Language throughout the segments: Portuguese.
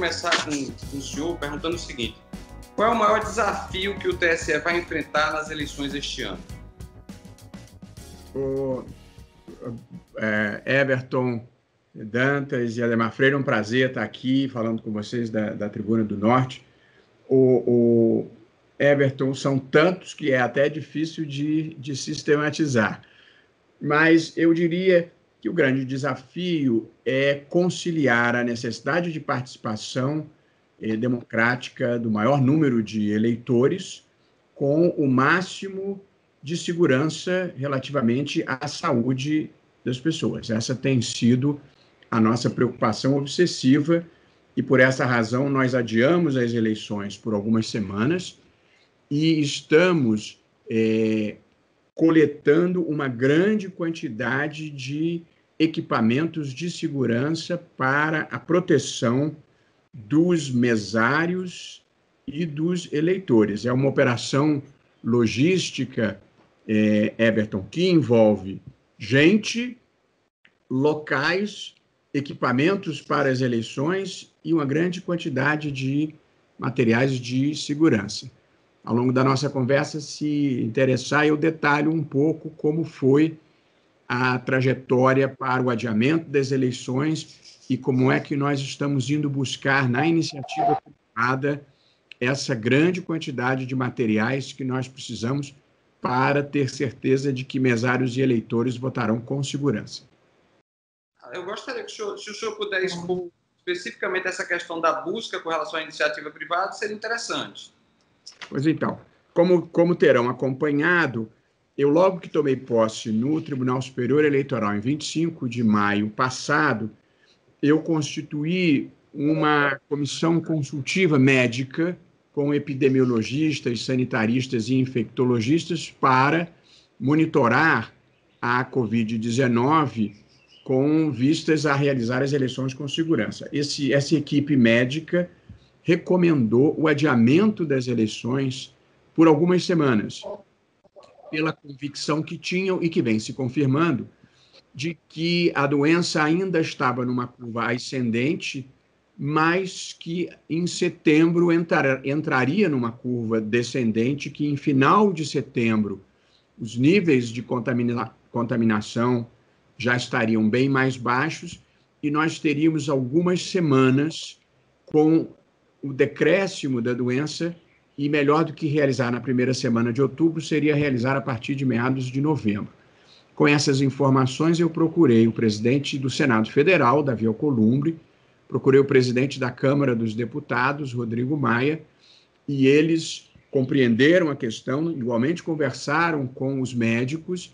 começar com o senhor perguntando o seguinte: qual é o maior desafio que o TSE vai enfrentar nas eleições este ano? Everton, Dantas e Ademar Freire, é um prazer estar aqui falando com vocês da Tribuna do Norte. O Everton, são tantos que é até difícil de sistematizar, mas eu diria que o grande desafio é conciliar a necessidade de participação democrática do maior número de eleitores com o máximo de segurança relativamente à saúde das pessoas. Essa tem sido a nossa preocupação obsessiva e, por essa razão, nós adiamos as eleições por algumas semanas e estamos coletando uma grande quantidade de equipamentos de segurança para a proteção dos mesários e dos eleitores. É uma operação logística, Everton, que envolve gente, locais, equipamentos para as eleições e uma grande quantidade de materiais de segurança. Ao longo da nossa conversa, se interessar, eu detalho um pouco como foi a trajetória para o adiamento das eleições e como é que nós estamos indo buscar na iniciativa privada essa grande quantidade de materiais que nós precisamos para ter certeza de que mesários e eleitores votarão com segurança. Eu gostaria que se o senhor puder expor especificamente essa questão da busca com relação à iniciativa privada, seria interessante. Pois então, como terão acompanhado, eu logo que tomei posse no Tribunal Superior Eleitoral, em 25 de maio passado, eu constituí uma comissão consultiva médica com epidemiologistas, sanitaristas e infectologistas para monitorar a Covid-19 com vistas a realizar as eleições com segurança. Essa equipe médica recomendou o adiamento das eleições por algumas semanas, pela convicção que tinham e que vem se confirmando de que a doença ainda estava numa curva ascendente, mas que em setembro entraria numa curva descendente, que em final de setembro os níveis de contaminação já estariam bem mais baixos e nós teríamos algumas semanas com o decréscimo da doença e melhor do que realizar na primeira semana de outubro seria realizar a partir de meados de novembro. Com essas informações, eu procurei o presidente do Senado Federal, Davi Alcolumbre, procurei o presidente da Câmara dos Deputados, Rodrigo Maia, e eles compreenderam a questão, igualmente conversaram com os médicos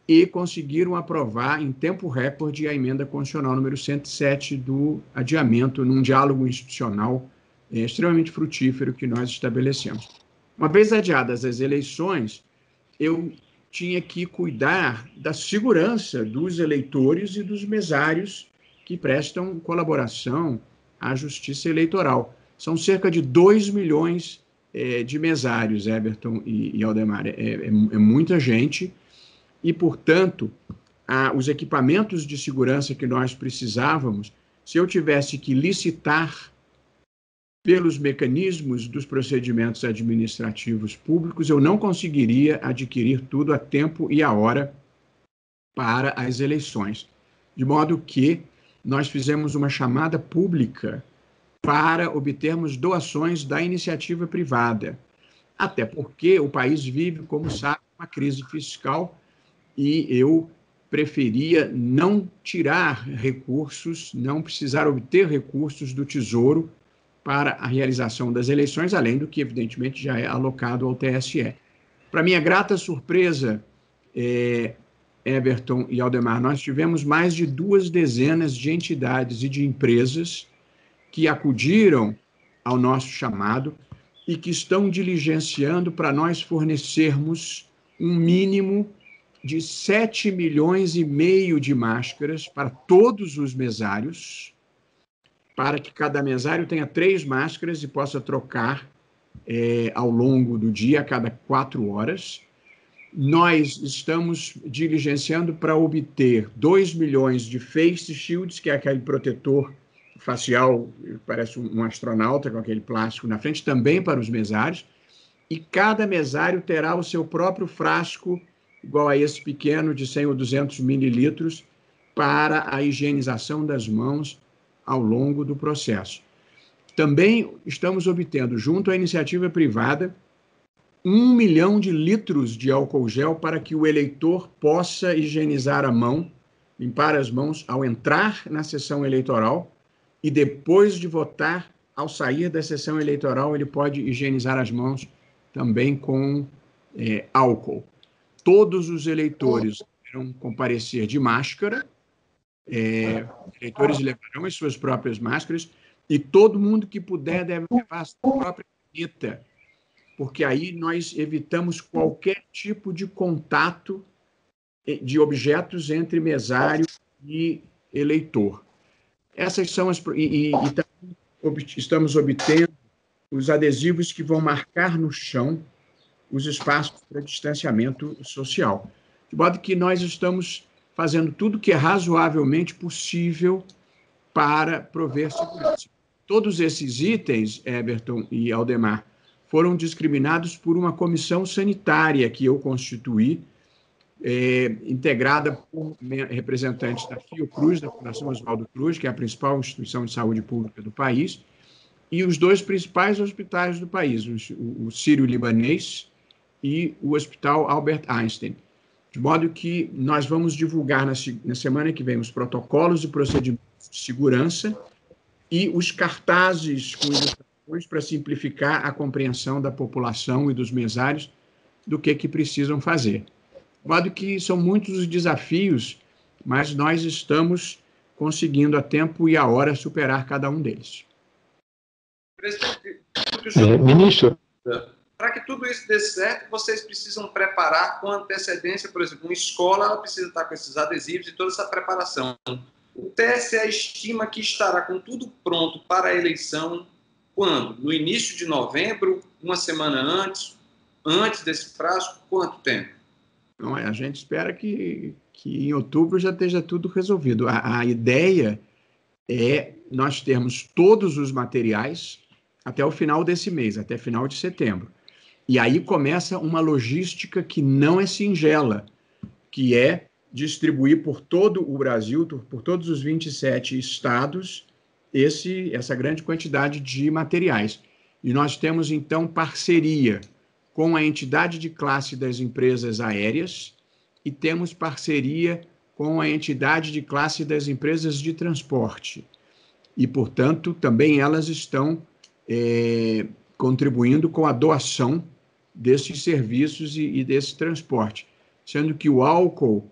e conseguiram aprovar em tempo recorde a emenda constitucional número 107 do adiamento, num diálogo institucional extremamente frutífero que nós estabelecemos. Uma vez adiadas as eleições, eu tinha que cuidar da segurança dos eleitores e dos mesários que prestam colaboração à Justiça Eleitoral. São cerca de 2 milhões de mesários, Everton e Aldemar. É muita gente e, portanto, os equipamentos de segurança que nós precisávamos, se eu tivesse que licitar pelos mecanismos dos procedimentos administrativos públicos, eu não conseguiria adquirir tudo a tempo e a hora para as eleições. De modo que nós fizemos uma chamada pública para obtermos doações da iniciativa privada. Até porque o país vive, como sabe, uma crise fiscal e eu preferia não tirar recursos, não precisar obter recursos do Tesouro para a realização das eleições, além do que, evidentemente, já é alocado ao TSE. Para minha grata surpresa, Everton e Aldemar, nós tivemos mais de 2 dezenas de entidades e de empresas que acudiram ao nosso chamado e que estão diligenciando para nós fornecermos um mínimo de 7 milhões e meio de máscaras para todos os mesários, para que cada mesário tenha 3 máscaras e possa trocar ao longo do dia, a cada 4 horas. Nós estamos diligenciando para obter 2 milhões de face shields, que é aquele protetor facial, parece um astronauta com aquele plástico na frente, também para os mesários, e cada mesário terá o seu próprio frasco, igual a esse pequeno, de 100 ou 200 mililitros, para a higienização das mãos ao longo do processo. Também estamos obtendo, junto à iniciativa privada, 1 milhão de litros de álcool gel para que o eleitor possa higienizar a mão, limpar as mãos ao entrar na sessão eleitoral e depois de votar, ao sair da sessão eleitoral, ele pode higienizar as mãos também com álcool. Todos os eleitores irão comparecer de máscara, eleitores levarão as suas próprias máscaras e todo mundo que puder deve levar a sua própria caneta, porque aí nós evitamos qualquer tipo de contato de objetos entre mesário e eleitor. Essas são as... E estamos obtendo os adesivos que vão marcar no chão os espaços para distanciamento social. De modo que nós estamos fazendo tudo que é razoavelmente possível para prover segurança. Todos esses itens, Eberton e Aldemar, foram discriminados por uma comissão sanitária que eu constituí, integrada por representantes da Fiocruz, da Fundação Oswaldo Cruz, que é a principal instituição de saúde pública do país, e os dois principais hospitais do país, o Sírio-Libanês e o Hospital Albert Einstein. De modo que nós vamos divulgar na semana que vem os protocolos e procedimentos de segurança e os cartazes com ilustrações para simplificar a compreensão da população e dos mesários do que precisam fazer. De modo que são muitos os desafios, mas nós estamos conseguindo a tempo e a hora superar cada um deles. Presidente, ministro, para que tudo isso dê certo, vocês precisam preparar com antecedência, por exemplo, uma escola ela precisa estar com esses adesivos e toda essa preparação. O TSE estima que estará com tudo pronto para a eleição quando? No início de novembro, uma semana antes desse prazo, quanto tempo? Não, a gente espera que em outubro já esteja tudo resolvido. A ideia é nós termos todos os materiais até o final desse mês, até final de setembro. E aí começa uma logística que não é singela, que é distribuir por todo o Brasil, por todos os 27 estados, essa grande quantidade de materiais. E nós temos, então, parceria com a entidade de classe das empresas aéreas e temos parceria com a entidade de classe das empresas de transporte. E, portanto, também elas estão contribuindo com a doação desses serviços e desse transporte. Sendo que o álcool,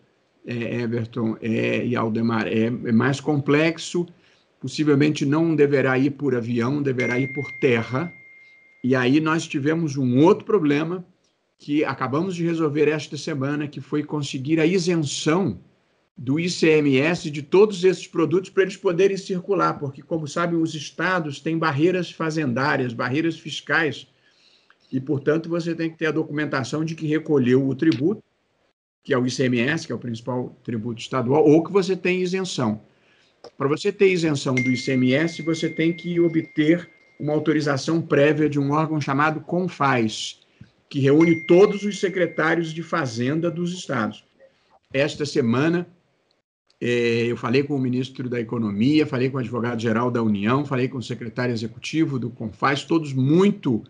Eberton e Aldemar, é mais complexo, possivelmente não deverá ir por avião, deverá ir por terra. E aí nós tivemos um outro problema que acabamos de resolver esta semana, que foi conseguir a isenção do ICMS de todos esses produtos para eles poderem circular, porque, como sabem, os estados têm barreiras fazendárias, barreiras fiscais, e, portanto, você tem que ter a documentação de que recolheu o tributo, que é o ICMS, que é o principal tributo estadual, ou que você tem isenção. Para você ter isenção do ICMS, você tem que obter uma autorização prévia de um órgão chamado CONFAZ, que reúne todos os secretários de Fazenda dos estados. Esta semana, eu falei com o ministro da Economia, falei com o advogado-geral da União, falei com o secretário executivo do CONFAZ, todos muito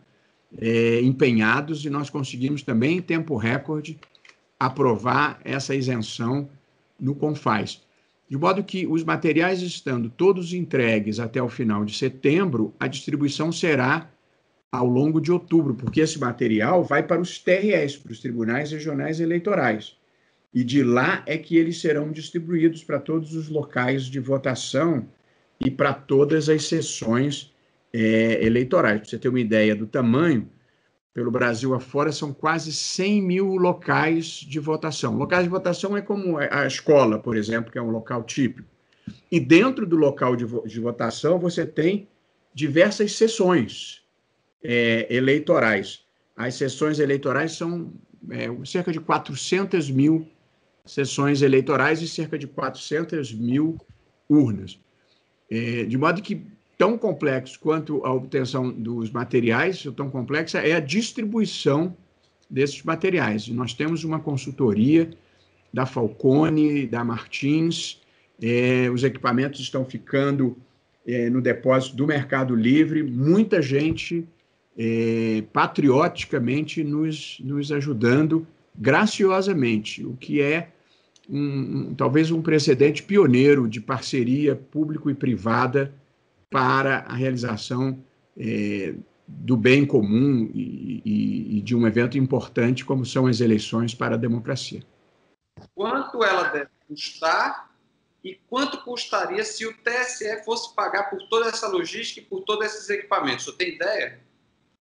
empenhados, e nós conseguimos também, em tempo recorde, aprovar essa isenção no CONFAZ. De modo que os materiais estando todos entregues até o final de setembro, a distribuição será ao longo de outubro, porque esse material vai para os TREs, para os Tribunais Regionais Eleitorais. E de lá é que eles serão distribuídos para todos os locais de votação e para todas as sessões eleitorais. Para você ter uma ideia do tamanho, pelo Brasil afora, são quase 100 mil locais de votação. Locais de votação é como a escola, por exemplo, que é um local típico. E dentro do local de votação, você tem diversas sessões eleitorais. As sessões eleitorais são cerca de 400 mil sessões eleitorais e cerca de 400 mil urnas. de modo que tão complexo quanto a obtenção dos materiais, tão complexa é a distribuição desses materiais. Nós temos uma consultoria da Falcone, da Martins, os equipamentos estão ficando no depósito do Mercado Livre, muita gente patrioticamente nos ajudando graciosamente, o que é talvez um precedente pioneiro de parceria público e privada para a realização do bem comum e de um evento importante como são as eleições para a democracia. Quanto ela deve custar e quanto custaria se o TSE fosse pagar por toda essa logística e por todos esses equipamentos? Você tem ideia?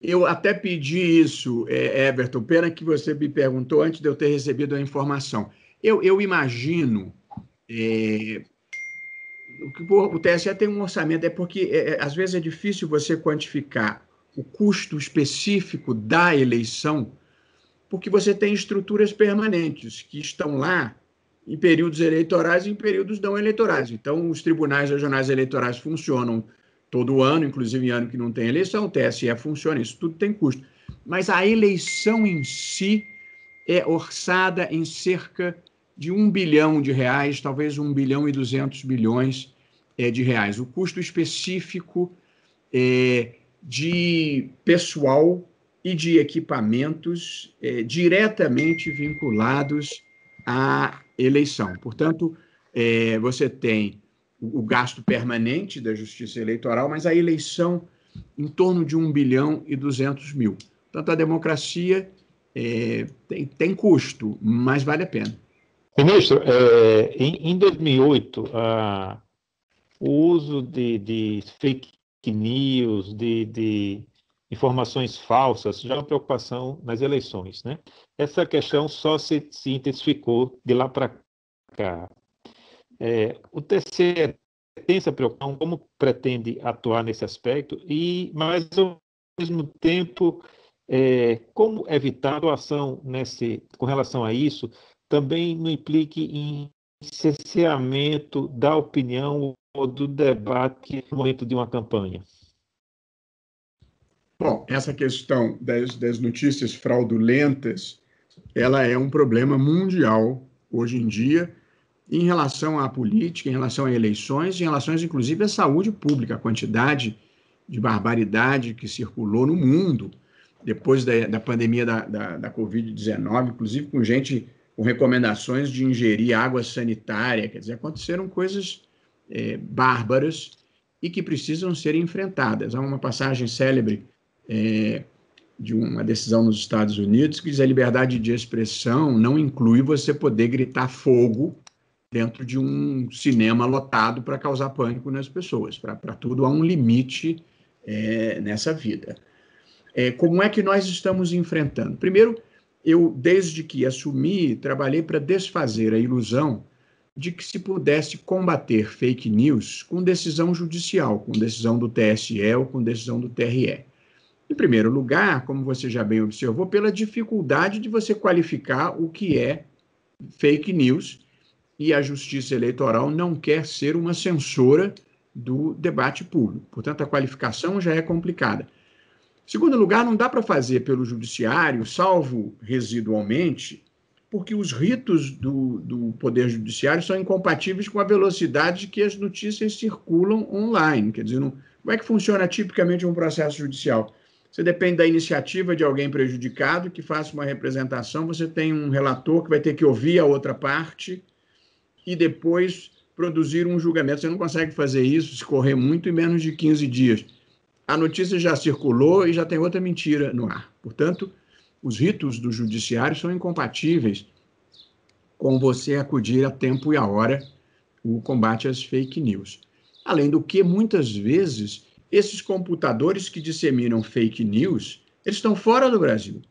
Eu até pedi isso, Everton, pena que você me perguntou antes de eu ter recebido a informação. Eu imagino que o TSE tem um orçamento, porque às vezes é difícil você quantificar o custo específico da eleição, porque você tem estruturas permanentes que estão lá em períodos eleitorais e em períodos não eleitorais. Então, os tribunais regionais eleitorais funcionam todo ano, inclusive em ano que não tem eleição, o TSE funciona, isso tudo tem custo. Mas a eleição em si é orçada em cerca de R$1 bilhão, talvez R$1 bilhão e 200 milhões de reais. O custo específico de pessoal e de equipamentos diretamente vinculados à eleição. Portanto, você tem o gasto permanente da Justiça Eleitoral, mas a eleição em torno de R$1 bilhão e 200 mil. Portanto, a democracia tem custo, mas vale a pena. Ministro, em 2008, o uso de fake news, de informações falsas, já é uma preocupação nas eleições, né? Essa questão só se intensificou de lá para cá. O TSE tem essa preocupação, como pretende atuar nesse aspecto, mas ao mesmo tempo, como evitar a atuação com relação a isso, também não implique em cerceamento da opinião ou do debate no momento de uma campanha? Bom, essa questão das notícias fraudulentas, ela é um problema mundial hoje em dia, em relação à política, em relação a eleições, em relação, inclusive, à saúde pública, a quantidade de barbaridade que circulou no mundo depois da pandemia da Covid-19, inclusive com gente com recomendações de ingerir água sanitária, quer dizer, aconteceram coisas bárbaras e que precisam ser enfrentadas. Há uma passagem célebre de uma decisão nos Estados Unidos que diz: a liberdade de expressão não inclui você poder gritar fogo dentro de um cinema lotado para causar pânico nas pessoas. Para tudo há um limite nessa vida. Como é que nós estamos enfrentando? Primeiro, eu, desde que assumi, trabalhei para desfazer a ilusão de que se pudesse combater fake news com decisão judicial, com decisão do TSE ou com decisão do TRE. Em primeiro lugar, como você já bem observou, pela dificuldade de você qualificar o que é fake news, e a Justiça Eleitoral não quer ser uma censora do debate público. Portanto, a qualificação já é complicada. Em segundo lugar, não dá para fazer pelo judiciário, salvo residualmente, porque os ritos do Poder Judiciário são incompatíveis com a velocidade que as notícias circulam online. Quer dizer, como é que funciona tipicamente um processo judicial? Você depende da iniciativa de alguém prejudicado que faça uma representação, você tem um relator que vai ter que ouvir a outra parte e depois produzir um julgamento. Você não consegue fazer isso, se correr muito, em menos de 15 dias. A notícia já circulou e já tem outra mentira no ar. Portanto, os ritos do judiciário são incompatíveis com você acudir a tempo e a hora o combate às fake news. Além do que, muitas vezes, esses computadores que disseminam fake news, eles estão fora do Brasil.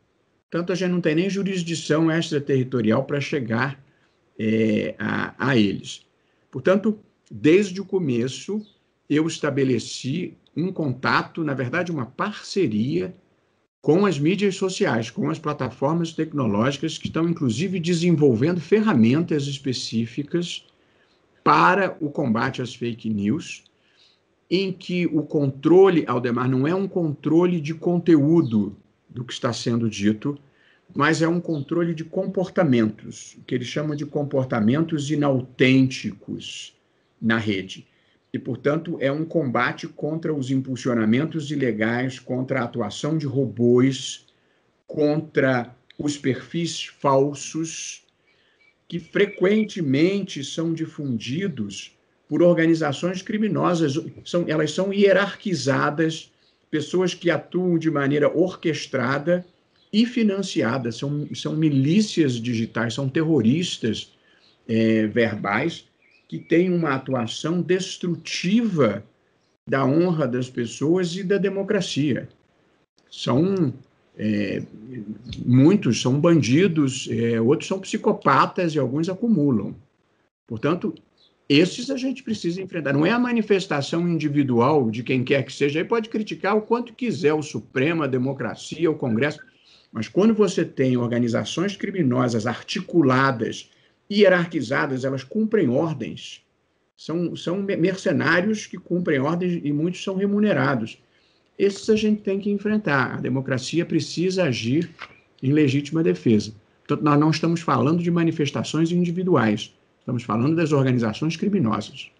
Tanto a gente não tem nem jurisdição extraterritorial para chegar a eles. Portanto, desde o começo, eu estabeleci um contato, na verdade, uma parceria com as mídias sociais, com as plataformas tecnológicas que estão, inclusive, desenvolvendo ferramentas específicas para o combate às fake news, em que o controle, Aldemar, não é um controle de conteúdo do que está sendo dito, mas é um controle de comportamentos, que ele chama de comportamentos inautênticos na rede. E, portanto, é um combate contra os impulsionamentos ilegais, contra a atuação de robôs, contra os perfis falsos, que frequentemente são difundidos por organizações criminosas. Elas são hierarquizadas, pessoas que atuam de maneira orquestrada e financiada, são milícias digitais, são terroristas verbais que têm uma atuação destrutiva da honra das pessoas e da democracia. Muitos são bandidos, outros são psicopatas e alguns acumulam. Portanto, esses a gente precisa enfrentar. Não é a manifestação individual de quem quer que seja. Aí pode criticar o quanto quiser o Supremo, a democracia, o Congresso, mas quando você tem organizações criminosas articuladas, hierarquizadas, elas cumprem ordens. São mercenários que cumprem ordens e muitos são remunerados. Esses a gente tem que enfrentar. A democracia precisa agir em legítima defesa. Portanto, nós não estamos falando de manifestações individuais, estamos falando das organizações criminosas.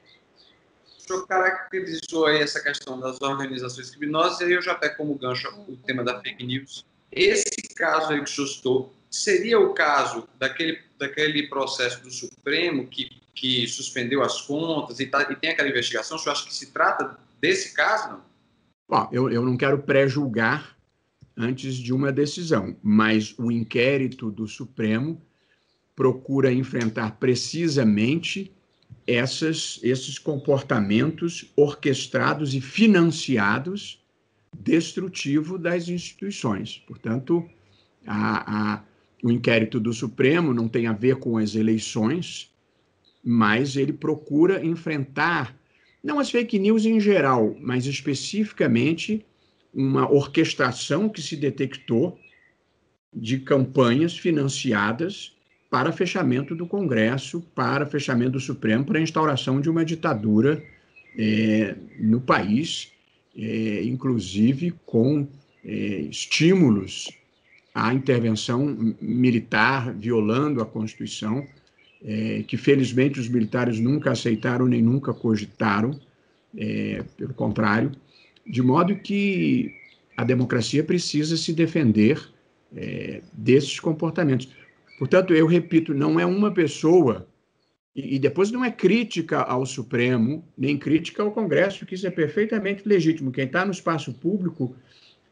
O senhor caracterizou aí essa questão das organizações criminosas, e aí eu já pego como gancho o tema da fake news. Esse caso aí que o senhor citou, seria o caso daquele processo do Supremo que suspendeu as contas e tem aquela investigação? O senhor acha que se trata desse caso, não? Bom, eu não quero pré-julgar antes de uma decisão, mas o inquérito do Supremo procura enfrentar precisamente esses comportamentos orquestrados e financiados destrutivo das instituições. Portanto, o inquérito do Supremo não tem a ver com as eleições, mas ele procura enfrentar, não as fake news em geral, mas especificamente uma orquestração que se detectou de campanhas financiadas para fechamento do Congresso, para fechamento do Supremo, para a instauração de uma ditadura no país, inclusive com estímulos à intervenção militar, violando a Constituição, que felizmente os militares nunca aceitaram nem nunca cogitaram, pelo contrário, de modo que a democracia precisa se defender desses comportamentos. Portanto, eu repito, não é uma pessoa, e depois não é crítica ao Supremo, nem crítica ao Congresso, que isso é perfeitamente legítimo. Quem está no espaço público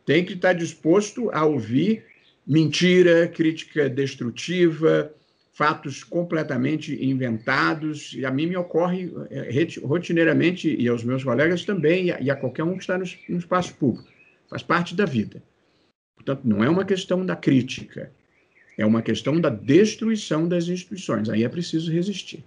tem que estar disposto a ouvir mentira, crítica destrutiva, fatos completamente inventados, e a mim me ocorre rotineiramente, e aos meus colegas também, e a qualquer um que está no espaço público. Faz parte da vida. Portanto, não é uma questão da crítica, é uma questão da destruição das instituições. Aí é preciso resistir.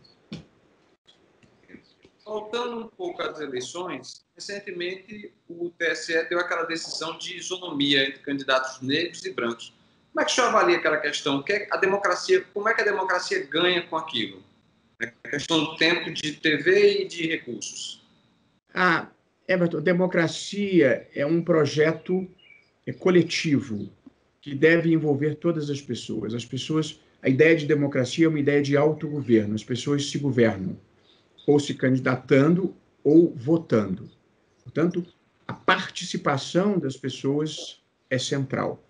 Voltando um pouco às eleições, recentemente o TSE deu aquela decisão de isonomia entre candidatos negros e brancos. Como é que o senhor avalia aquela questão? Como é que a democracia ganha com aquilo? A questão do tempo de TV e de recursos. Everton, democracia é um projeto coletivo que deve envolver todas as pessoas. A ideia de democracia é uma ideia de autogoverno. As pessoas se governam, ou se candidatando ou votando. Portanto, a participação das pessoas é central.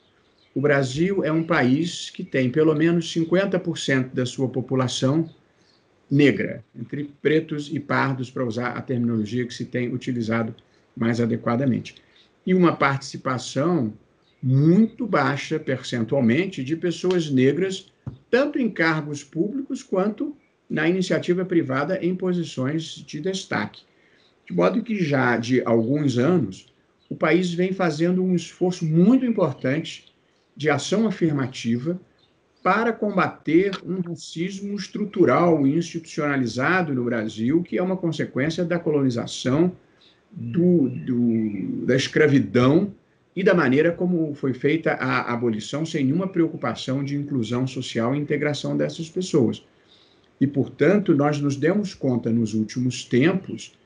O Brasil é um país que tem pelo menos 50% da sua população negra, entre pretos e pardos, para usar a terminologia que se tem utilizado mais adequadamente. E uma participação muito baixa, percentualmente, de pessoas negras, tanto em cargos públicos quanto na iniciativa privada em posições de destaque. De modo que já de alguns anos, o país vem fazendo um esforço muito importante de ação afirmativa para combater um racismo estrutural e institucionalizado no Brasil, que é uma consequência da colonização, da escravidão e da maneira como foi feita a abolição, sem nenhuma preocupação de inclusão social e integração dessas pessoas. E, portanto, nós nos demos conta nos últimos tempos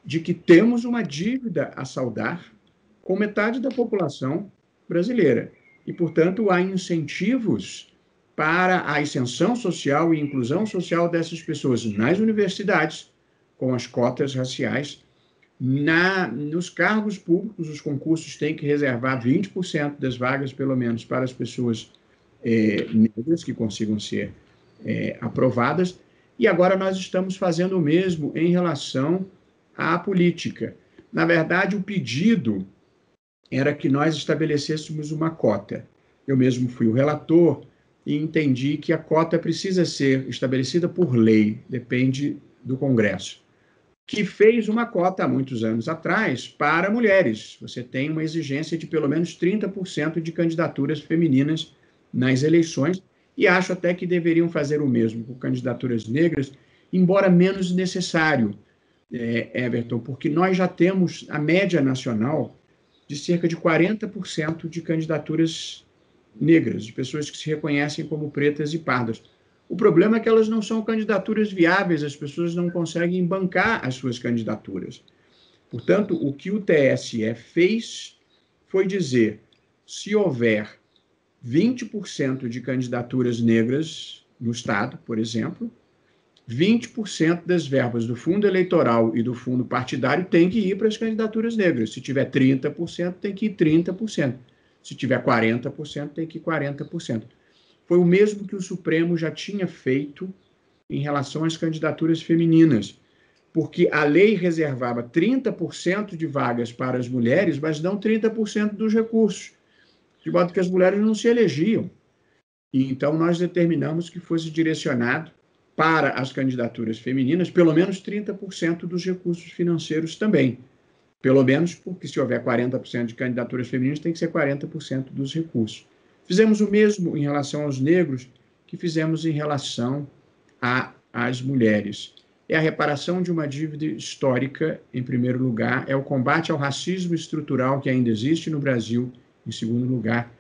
de que temos uma dívida a saldar com metade da população brasileira. E, portanto, há incentivos para a ascensão social e inclusão social dessas pessoas nas universidades, com as cotas raciais. Nos cargos públicos, os concursos têm que reservar 20% das vagas, pelo menos, para as pessoas negras que consigam ser aprovadas. E agora nós estamos fazendo o mesmo em relação à política. Na verdade, o pedido era que nós estabelecêssemos uma cota. Eu mesmo fui o relator e entendi que a cota precisa ser estabelecida por lei, depende do Congresso, que fez uma cota há muitos anos atrás para mulheres. Você tem uma exigência de pelo menos 30% de candidaturas femininas nas eleições, e acho até que deveriam fazer o mesmo com candidaturas negras, embora menos necessário, Everton, porque nós já temos a média nacional de cerca de 40% de candidaturas negras, de pessoas que se reconhecem como pretas e pardas. O problema é que elas não são candidaturas viáveis, as pessoas não conseguem bancar as suas candidaturas. Portanto, o que o TSE fez foi dizer, se houver 20% de candidaturas negras no Estado, por exemplo, 20% das verbas do fundo eleitoral e do fundo partidário tem que ir para as candidaturas negras. Se tiver 30%, tem que ir 30%. Se tiver 40%, tem que ir 40%. Foi o mesmo que o Supremo já tinha feito em relação às candidaturas femininas, porque a lei reservava 30% de vagas para as mulheres, mas não 30% dos recursos, de modo que as mulheres não se elegiam. E então nós determinamos que fosse direcionado para as candidaturas femininas pelo menos 30% dos recursos financeiros também. Pelo menos porque se houver 40% de candidaturas femininas, tem que ser 40% dos recursos. Fizemos o mesmo em relação aos negros que fizemos em relação às mulheres. É a reparação de uma dívida histórica, em primeiro lugar, é o combate ao racismo estrutural que ainda existe no Brasil, em segundo lugar,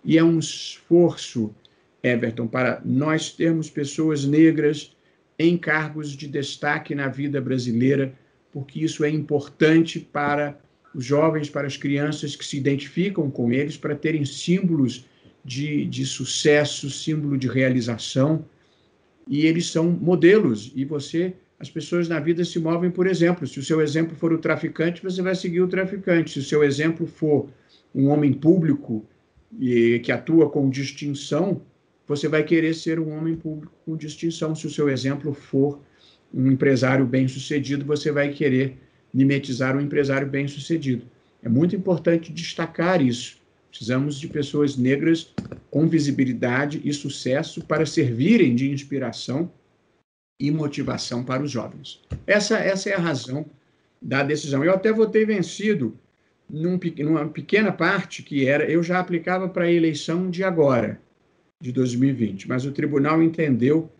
e é um esforço, Everton, para nós termos pessoas negras em cargos de destaque na vida brasileira, porque isso é importante para os jovens, para as crianças que se identificam com eles, para terem símbolos de sucesso, símbolo de realização, e eles são modelos, e as pessoas na vida se movem por exemplo. Se o seu exemplo for o traficante, você vai seguir o traficante. Se o seu exemplo for um homem público que atua com distinção, você vai querer ser um homem público com distinção. Se o seu exemplo for um empresário bem-sucedido, você vai querer mimetizar um empresário bem-sucedido. É muito importante destacar isso. Precisamos de pessoas negras com visibilidade e sucesso para servirem de inspiração e motivação para os jovens. Essa é a razão da decisão. Eu até votei vencido numa pequena parte que eu já aplicava para a eleição de agora, de 2020, mas o tribunal entendeu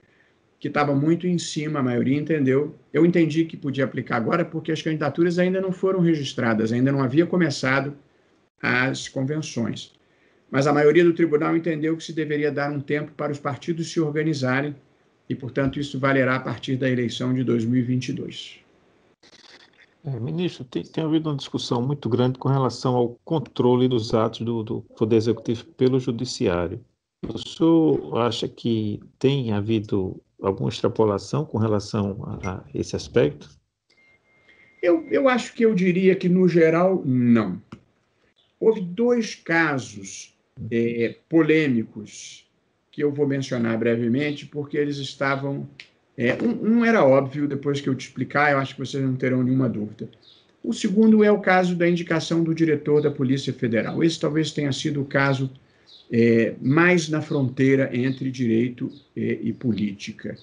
que estava muito em cima, a maioria entendeu. Eu entendi que podia aplicar agora porque as candidaturas ainda não foram registradas, ainda não havia começado as convenções. Mas a maioria do tribunal entendeu que se deveria dar um tempo para os partidos se organizarem e, portanto, isso valerá a partir da eleição de 2022. Ministro, tem havido uma discussão muito grande com relação ao controle dos atos do Poder Executivo pelo Judiciário. O senhor acha que tem havido alguma extrapolação com relação a esse aspecto? Eu acho que eu diria que, no geral, não. Houve 2 casos polêmicos que eu vou mencionar brevemente, porque eles estavam... Um era óbvio, depois que eu te explicar, eu acho que vocês não terão nenhuma dúvida. O segundo é o caso da indicação do diretor da Polícia Federal. Esse talvez tenha sido o caso mais na fronteira entre direito e política.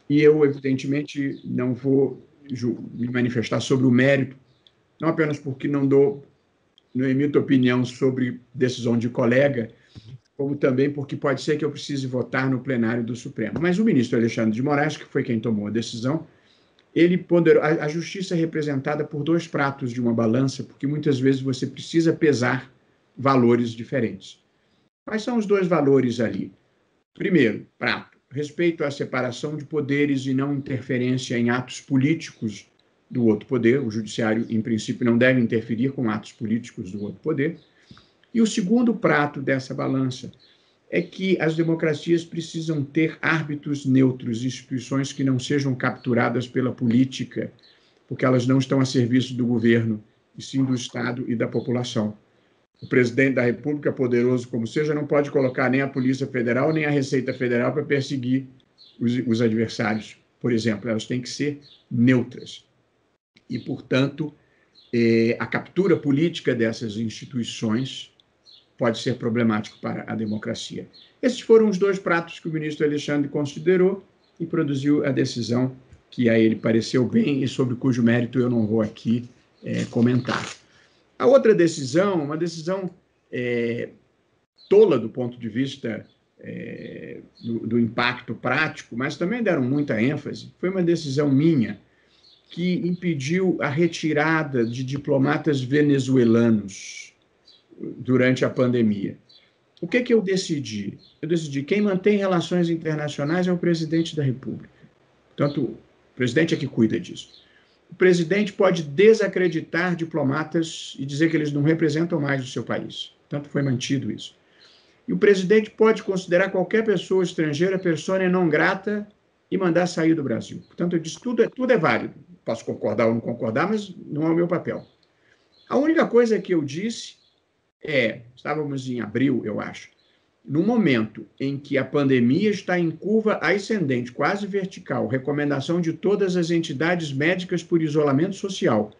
E eu, evidentemente, não vou me manifestar sobre o mérito, não apenas porque não emito opinião sobre decisão de colega, como também porque pode ser que eu precise votar no plenário do Supremo. Mas o ministro Alexandre de Moraes, que foi quem tomou a decisão, ele ponderou. A justiça é representada por 2 pratos de uma balança, porque muitas vezes você precisa pesar valores diferentes. Quais são os 2 valores ali? Primeiro, prato, respeito à separação de poderes e não interferência em atos políticos do outro poder. O judiciário, em princípio, não deve interferir com atos políticos do outro poder. E o segundo prato dessa balança é que as democracias precisam ter árbitros neutros, instituições que não sejam capturadas pela política, porque elas não estão a serviço do governo, e sim do Estado e da população. O presidente da República, poderoso como seja, não pode colocar nem a Polícia Federal, nem a Receita Federal para perseguir os adversários, por exemplo. Elas têm que ser neutras. E, portanto, a captura política dessas instituições pode ser problemático para a democracia. Esses foram os dois pratos que o ministro Alexandre considerou e produziu a decisão que a ele pareceu bem e sobre cujo mérito eu não vou aqui comentar. A outra decisão, uma decisão tola do ponto de vista do impacto prático, mas também deram muita ênfase, foi uma decisão minha que impediu a retirada de diplomatas venezuelanos durante a pandemia. O que eu decidi? Eu decidi que quem mantém relações internacionais é o presidente da República. Portanto, o presidente é que cuida disso. O presidente pode desacreditar diplomatas e dizer que eles não representam mais o seu país. Portanto, foi mantido isso. E o presidente pode considerar qualquer pessoa estrangeira persona non grata e mandar sair do Brasil. Portanto, eu disse, tudo é válido. Posso concordar ou não concordar, mas não é o meu papel. A única coisa que eu disse estávamos em abril, eu acho, no momento em que a pandemia está em curva ascendente, quase vertical, recomendação de todas as entidades médicas por isolamento social,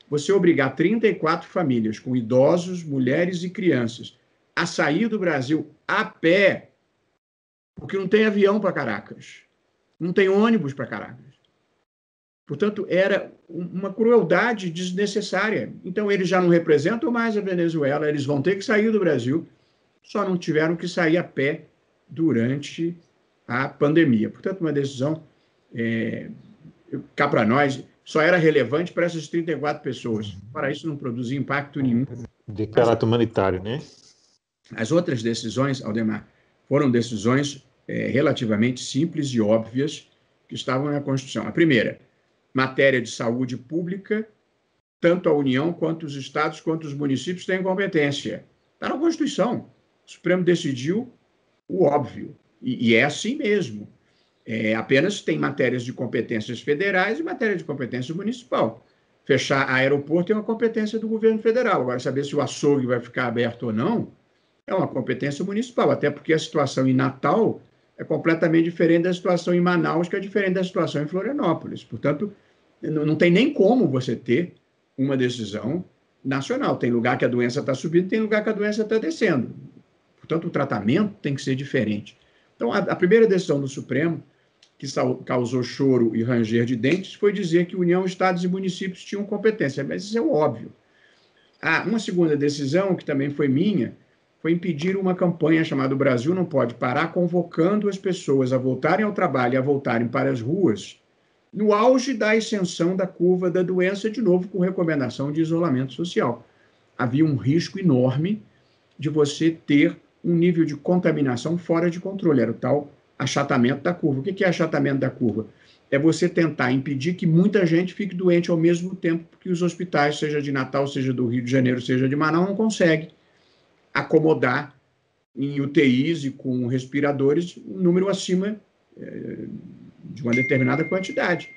você obrigar 34 famílias com idosos, mulheres e crianças a sair do Brasil a pé, porque não tem avião para Caracas, não tem ônibus para Caracas. Portanto, era uma crueldade desnecessária. Então, eles já não representam mais a Venezuela, eles vão ter que sair do Brasil, só não tiveram que sair a pé durante a pandemia. Portanto, uma decisão, cá para nós, só era relevante para essas 34 pessoas. Para isso, não produzia impacto nenhum. De caráter humanitário, né? As outras decisões, Aldemar, foram decisões relativamente simples e óbvias que estavam na Constituição. A primeira, matéria de saúde pública, tanto a União, quanto os estados, quanto os municípios têm competência. Está na Constituição. O Supremo decidiu o óbvio. E é assim mesmo. Apenas tem matérias de competências federais e matéria de competência municipal. Fechar aeroporto é uma competência do governo federal. Agora, saber se o açougue vai ficar aberto ou não é uma competência municipal, até porque a situação em Natal é completamente diferente da situação em Manaus, que é diferente da situação em Florianópolis. Portanto, não tem nem como você ter uma decisão nacional. Tem lugar que a doença está subindo, tem lugar que a doença está descendo. Portanto, o tratamento tem que ser diferente. Então, a primeira decisão do Supremo, que causou choro e ranger de dentes, foi dizer que União, estados e municípios tinham competência, mas isso é óbvio. Uma segunda decisão, que também foi minha, foi impedir uma campanha chamada O Brasil Não Pode Parar, convocando as pessoas a voltarem ao trabalho e a voltarem para as ruas, no auge da ascensão da curva da doença, de novo com recomendação de isolamento social. Havia um risco enorme de você ter um nível de contaminação fora de controle, era o tal achatamento da curva. O que é achatamento da curva? É você tentar impedir que muita gente fique doente ao mesmo tempo, porque os hospitais, seja de Natal, seja do Rio de Janeiro, seja de Manaus, não conseguem acomodar em UTIs e com respiradores um número acima de uma determinada quantidade.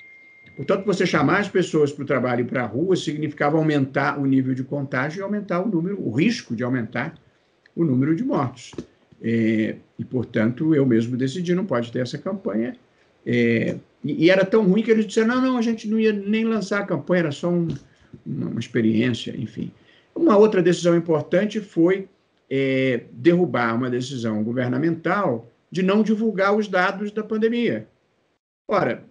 Portanto, você chamar as pessoas para o trabalho e para a rua significava aumentar o nível de contágio e aumentar o risco de aumentar o número de mortos. E, portanto, eu mesmo decidi, não pode ter essa campanha. E era tão ruim que eles disseram, não, a gente não ia nem lançar a campanha, era só uma experiência, enfim. Uma outra decisão importante foi derrubar uma decisão governamental de não divulgar os dados da pandemia. Ora,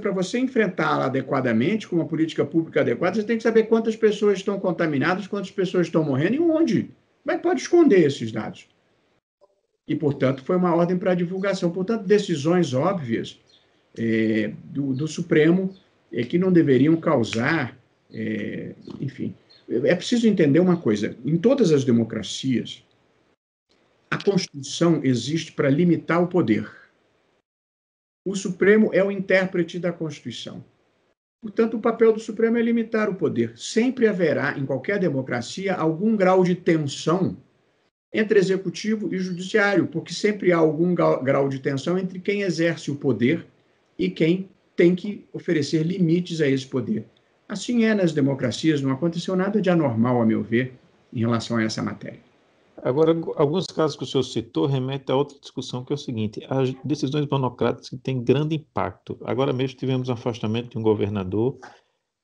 para você enfrentá-la adequadamente, com uma política pública adequada, você tem que saber quantas pessoas estão contaminadas, quantas pessoas estão morrendo e onde. Como é que pode esconder esses dados? E, portanto, foi uma ordem para a divulgação. Portanto, decisões óbvias do Supremo que não deveriam causar, enfim. É preciso entender uma coisa, em todas as democracias, a Constituição existe para limitar o poder. O Supremo é o intérprete da Constituição. Portanto, o papel do Supremo é limitar o poder. Sempre haverá, em qualquer democracia, algum grau de tensão entre executivo e judiciário, porque sempre há algum grau de tensão entre quem exerce o poder e quem tem que oferecer limites a esse poder. Assim é nas democracias, não aconteceu nada de anormal, a meu ver, em relação a essa matéria. Agora, alguns casos que o senhor citou remetem a outra discussão, que é o seguinte: as decisões monocráticas que têm grande impacto. Agora mesmo tivemos um afastamento de um governador.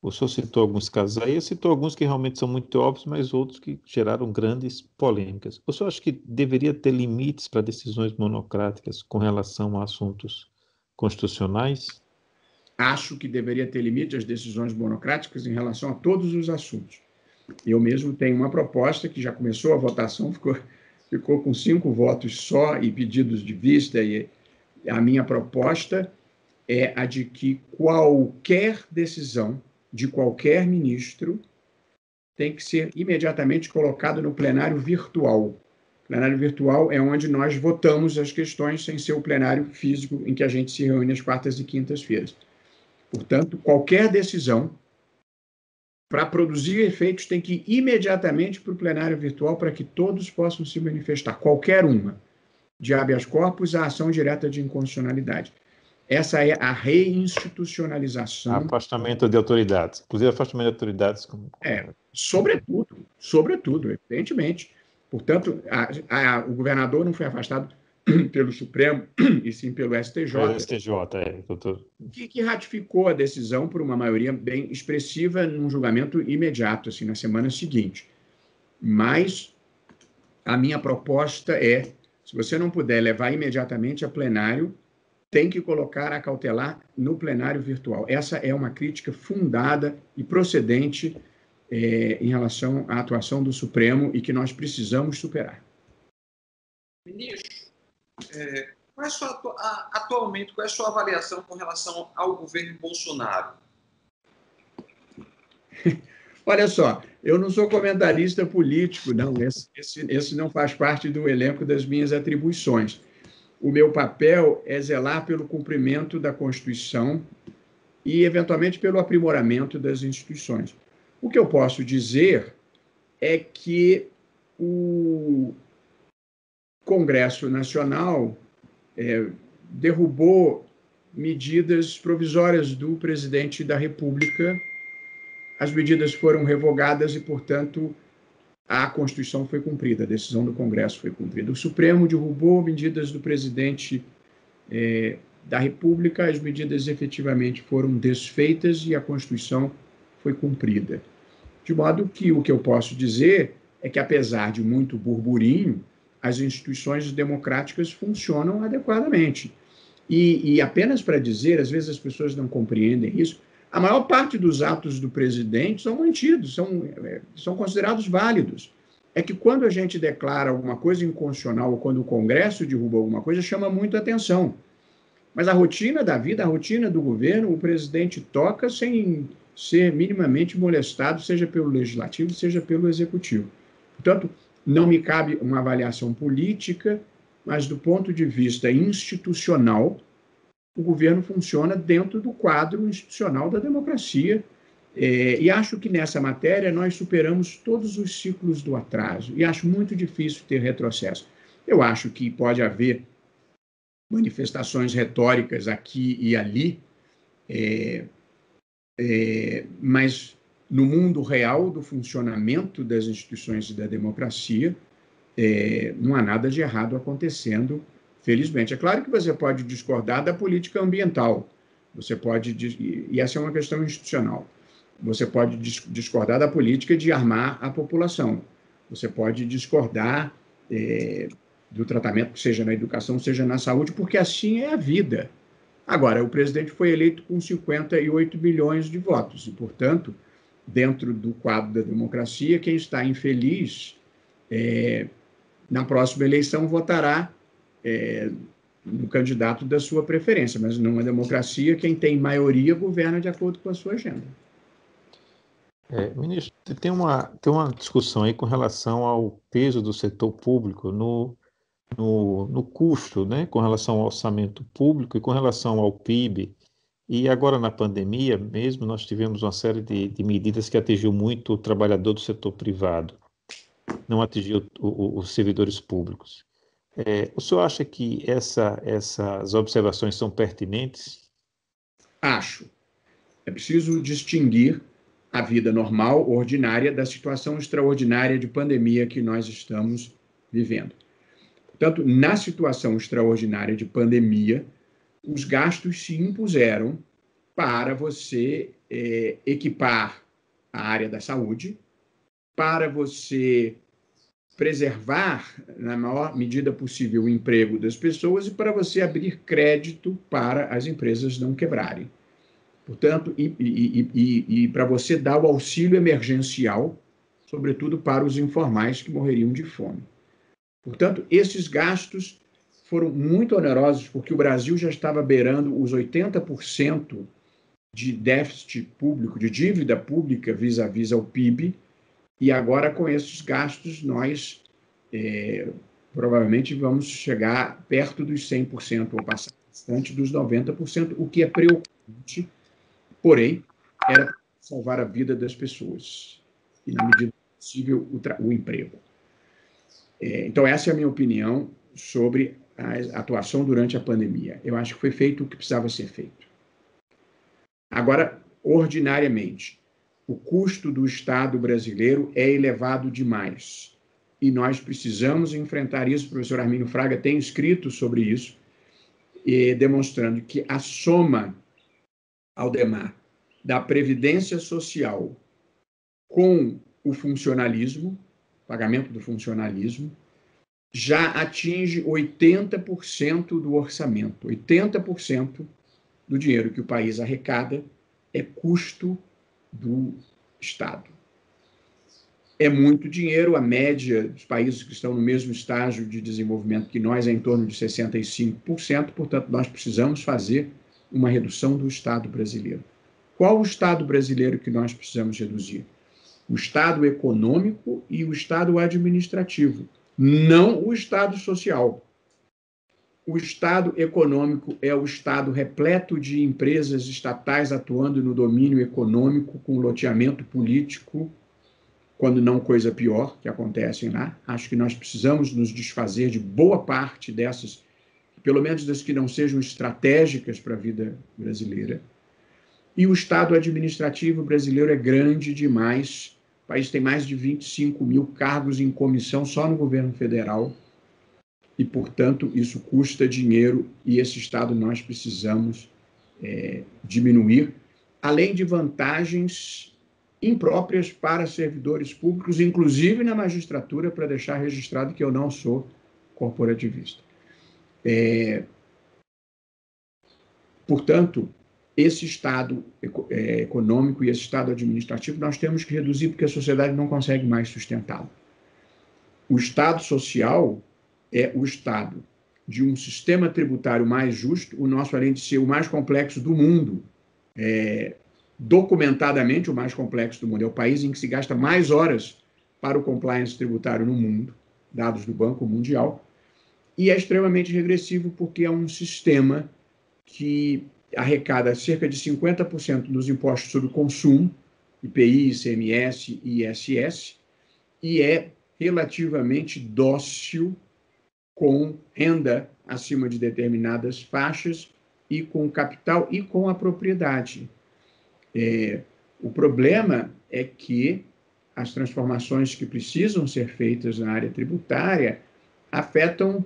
O senhor citou alguns casos aí, citou alguns que realmente são muito óbvios, mas outros que geraram grandes polêmicas. O senhor acha que deveria ter limites para decisões monocráticas com relação a assuntos constitucionais? Acho que deveria ter limite às decisões monocráticas em relação a todos os assuntos. Eu mesmo tenho uma proposta que já começou a votação, ficou com 5 votos só e pedidos de vista, e a minha proposta é a de que qualquer decisão de qualquer ministro tem que ser imediatamente colocado no plenário virtual. O plenário virtual é onde nós votamos as questões, sem ser o plenário físico em que a gente se reúne às quartas e quintas-feiras. Portanto, qualquer decisão, para produzir efeitos, tem que ir imediatamente para o plenário virtual para que todos possam se manifestar. Qualquer uma, de habeas corpus à ação direta de inconstitucionalidade. Essa é a reinstitucionalização. Afastamento de autoridades, inclusive afastamento de autoridades. Sobretudo, evidentemente. Portanto, o governador não foi afastado pelo Supremo, e sim pelo STJ. Pelo STJ, doutor. Que ratificou a decisão por uma maioria bem expressiva num julgamento imediato, assim, na semana seguinte. Mas a minha proposta é, se você não puder levar imediatamente a plenário, tem que colocar a cautelar no plenário virtual. Essa é uma crítica fundada e procedente em relação à atuação do Supremo e que nós precisamos superar. Ministro, atualmente, qual é a sua avaliação com relação ao governo Bolsonaro? Olha só, eu não sou comentarista político, não. Esse não faz parte do elenco das minhas atribuições. O meu papel é zelar pelo cumprimento da Constituição e, eventualmente, pelo aprimoramento das instituições. O que eu posso dizer é que o Congresso Nacional derrubou medidas provisórias do presidente da República. As medidas foram revogadas e, portanto, a Constituição foi cumprida, a decisão do Congresso foi cumprida. O Supremo derrubou medidas do presidente da República, as medidas efetivamente foram desfeitas e a Constituição foi cumprida. De modo que o que eu posso dizer é que, apesar de muito burburinho, as instituições democráticas funcionam adequadamente. E apenas para dizer, às vezes as pessoas não compreendem isso, a maior parte dos atos do presidente são mantidos, são considerados válidos. É que quando a gente declara alguma coisa inconstitucional ou quando o Congresso derruba alguma coisa, chama muito atenção. Mas a rotina da vida, a rotina do governo, o presidente toca sem ser minimamente molestado, seja pelo Legislativo, seja pelo Executivo. Portanto, não me cabe uma avaliação política, mas do ponto de vista institucional, o governo funciona dentro do quadro institucional da democracia. E acho que nessa matéria nós superamos todos os ciclos do atraso, e acho muito difícil ter retrocesso. Eu acho que pode haver manifestações retóricas aqui e ali, mas no mundo real do funcionamento das instituições e da democracia, não há nada de errado acontecendo, felizmente. É claro que você pode discordar da política ambiental, e essa é uma questão institucional. Você pode discordar da política de armar a população. Você pode discordar do tratamento, seja na educação, seja na saúde, porque assim é a vida. Agora, o presidente foi eleito com 58 milhões de votos, e, portanto, dentro do quadro da democracia, quem está infeliz, na próxima eleição, votará no candidato da sua preferência, mas numa democracia, quem tem maioria governa de acordo com a sua agenda. Ministro, tem uma discussão aí com relação ao peso do setor público no custo, né, com relação ao orçamento público e com relação ao PIB. E agora, na pandemia mesmo, nós tivemos uma série de medidas que atingiu muito o trabalhador do setor privado, não atingiu os servidores públicos. O senhor acha que essas observações são pertinentes? Acho. É preciso distinguir a vida normal, ordinária, da situação extraordinária de pandemia que nós estamos vivendo. Portanto, na situação extraordinária de pandemia, os gastos se impuseram para você equipar a área da saúde, para você preservar, na maior medida possível, o emprego das pessoas e para você abrir crédito para as empresas não quebrarem. Portanto, e para você dar o auxílio emergencial, sobretudo para os informais que morreriam de fome. Portanto, esses gastos foram muito onerosos, porque o Brasil já estava beirando os 80% de déficit público, de dívida pública vis-à-vis ao PIB, e agora, com esses gastos, nós provavelmente vamos chegar perto dos 100%, ou passar bastante dos 90%, o que é preocupante, porém, era para salvar a vida das pessoas e, na medida possível, o emprego. Então, essa é a minha opinião sobre a atuação durante a pandemia. Eu acho que foi feito o que precisava ser feito. Agora, ordinariamente, o custo do Estado brasileiro é elevado demais. E nós precisamos enfrentar isso. O professor Armínio Fraga tem escrito sobre isso, demonstrando que a soma, Aldemar, da previdência social com o funcionalismo, pagamento do funcionalismo, já atinge 80% do orçamento. 80% do dinheiro que o país arrecada é custo do Estado. É muito dinheiro, a média dos países que estão no mesmo estágio de desenvolvimento que nós é em torno de 65%, portanto, nós precisamos fazer uma redução do Estado brasileiro. Qual o Estado brasileiro que nós precisamos reduzir? O Estado econômico e o Estado administrativo, não o Estado social. O Estado econômico é o Estado repleto de empresas estatais atuando no domínio econômico, com loteamento político, quando não coisa pior que acontecem lá. Acho que nós precisamos nos desfazer de boa parte dessas, pelo menos das que não sejam estratégicas para a vida brasileira. E o Estado administrativo brasileiro é grande demais. O país tem mais de 25 mil cargos em comissão só no governo federal. E, portanto, isso custa dinheiro e esse Estado nós precisamos diminuir, além de vantagens impróprias para servidores públicos, inclusive na magistratura, para deixar registrado que eu não sou corporativista. Portanto, esse Estado econômico e esse Estado administrativo nós temos que reduzir porque a sociedade não consegue mais sustentá-lo. O Estado social é o Estado de um sistema tributário mais justo, o nosso, além de ser o mais complexo do mundo, documentadamente o mais complexo do mundo, é o país em que se gasta mais horas para o compliance tributário no mundo, dados do Banco Mundial, e é extremamente regressivo porque é um sistema que arrecada cerca de 50% dos impostos sobre o consumo, IPI, ICMS e ISS, e é relativamente dócil com renda acima de determinadas faixas e com capital e com a propriedade. O problema é que as transformações que precisam ser feitas na área tributária afetam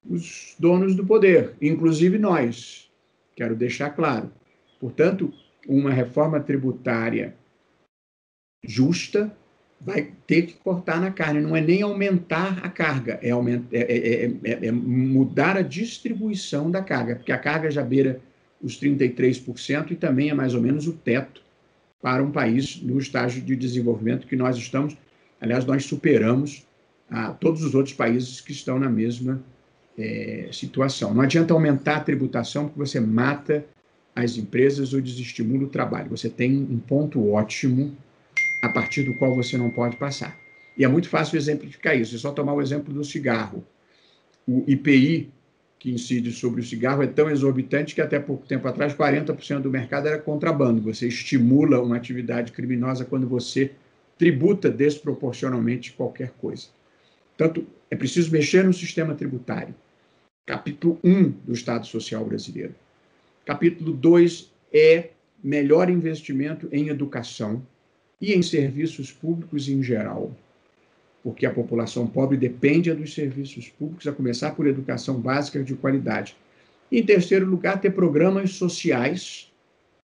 os donos do poder, inclusive nós. Quero deixar claro. Portanto, uma reforma tributária justa vai ter que cortar na carne, não é nem aumentar a carga, é mudar a distribuição da carga, porque a carga já beira os 33% e também é mais ou menos o teto para um país no estágio de desenvolvimento que nós estamos. Aliás, nós superamos todos os outros países que estão na mesma situação. Não adianta aumentar a tributação porque você mata as empresas ou desestimula o trabalho. Você tem um ponto ótimo a partir do qual você não pode passar. E é muito fácil exemplificar isso. É só tomar o exemplo do cigarro. O IPI que incide sobre o cigarro é tão exorbitante que até pouco tempo atrás 40% do mercado era contrabando. Você estimula uma atividade criminosa quando você tributa desproporcionalmente qualquer coisa. Portanto, é preciso mexer no sistema tributário. Capítulo 1 do Estado Social Brasileiro. Capítulo 2 é melhor investimento em educação e em serviços públicos em geral, porque a população pobre depende dos serviços públicos, a começar por educação básica de qualidade. E, em terceiro lugar, ter programas sociais